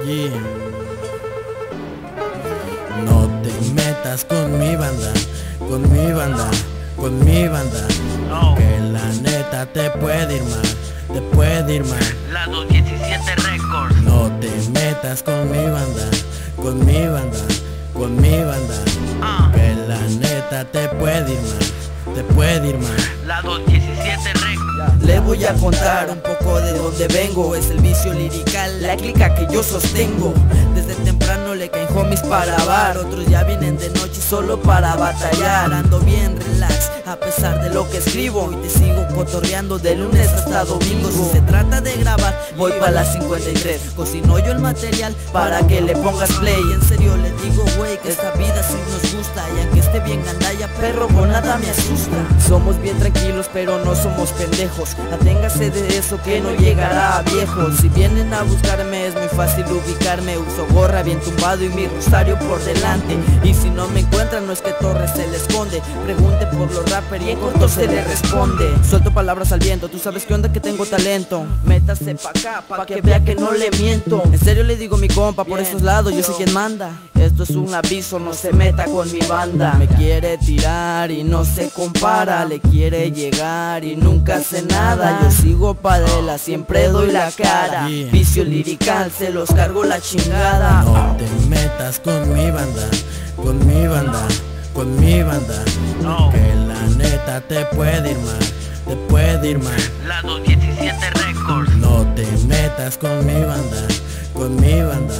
Yeah. No te metas con mi banda, con mi banda, con mi banda. No. Que la neta te puede ir mal, te puede ir mal. La 217 Records. No te metas con mi banda, con mi banda, con mi banda. Que la neta te puede ir mal, te puede ir mal. La 217 Records. Le voy a contar un poco de dónde vengo. Es el vicio lirical, la clica que yo sostengo. Desde temprano le caen homies para bar. Otros ya vienen de noche solo para batallar. Ando bien relax a pesar de lo que escribo. Y te sigo cotorreando de lunes hasta domingo. Si se trata de grabar, voy para las 53. Cocino yo el material para que le pongas play. En serio le digo wey, que esta vida sí nos gusta. Y aunque esté bien gandalla, perro, con nada me asusta. Somos bien tranquilos pero no somos pendejos. Aténgase de eso que no llegará a viejo. Si vienen a buscarme es muy fácil ubicarme. Uso gorra bien tumbado y mi rosario por delante. Y si no me encuentran no es que Torres se le esconde. Pregunte por los rappers y en corto se le responde. Suelto palabras al viento, tú sabes que onda que tengo talento. Métase pa' acá pa' que vea que no le miento. En serio le digo mi compa, por esos lados yo sé quién manda. Esto es un aviso, no se meta con mi banda. Me quiere tirar y no se compara. Le quiere llegar y nunca hace nada. Yo sigo pa' de siempre doy la cara. Vicio lirical, se los cargo la chingada. No te metas con mi banda, con mi banda, con mi banda. No. Que la neta te puede ir mal, te puede ir mal. La 217 Records. No te metas con mi banda, con mi banda,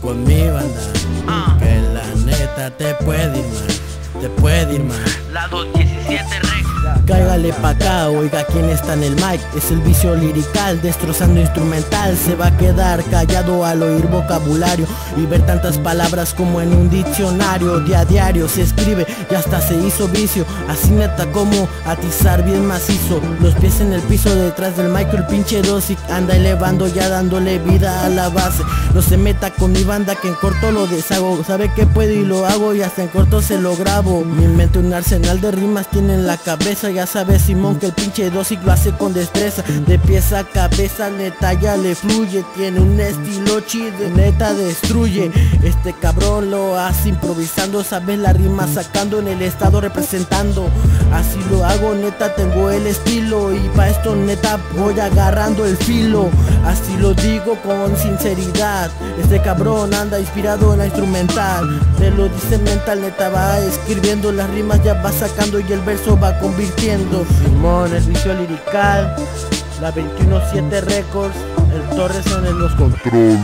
con mi banda. Que la neta te puede ir mal, te puede ir mal. La 217 Records. Cáigale pa' acá, oiga quién está en el mic. Es el vicio lirical, destrozando instrumental. Se va a quedar callado al oír vocabulario y ver tantas palabras como en un diccionario. Día a diario se escribe y hasta se hizo vicio. Así neta como atizar bien macizo. Los pies en el piso detrás del mic. El pinche Dosic anda elevando ya dándole vida a la base. No se meta con mi banda que en corto lo deshago. Sabe que puedo y lo hago y hasta en corto se lo grabo. Mi mente un arsenal de rimas tiene en la cabeza. Ya sabes Simón que el pinche Dosic lo hace con destreza. De pieza a cabeza neta ya le fluye. Tiene un estilo chido, neta destruye. Este cabrón lo hace improvisando. Sabes la rima sacando en el estado representando. Así lo hago neta, tengo el estilo. Y pa' esto neta voy agarrando el filo. Así lo digo con sinceridad. Este cabrón anda inspirado en la instrumental. Te lo dice mental, neta va escribiendo. Las rimas ya va sacando y el verso va convirtiendo. Simón, el vicio lirical, la 217 Records, el Torres en los controles.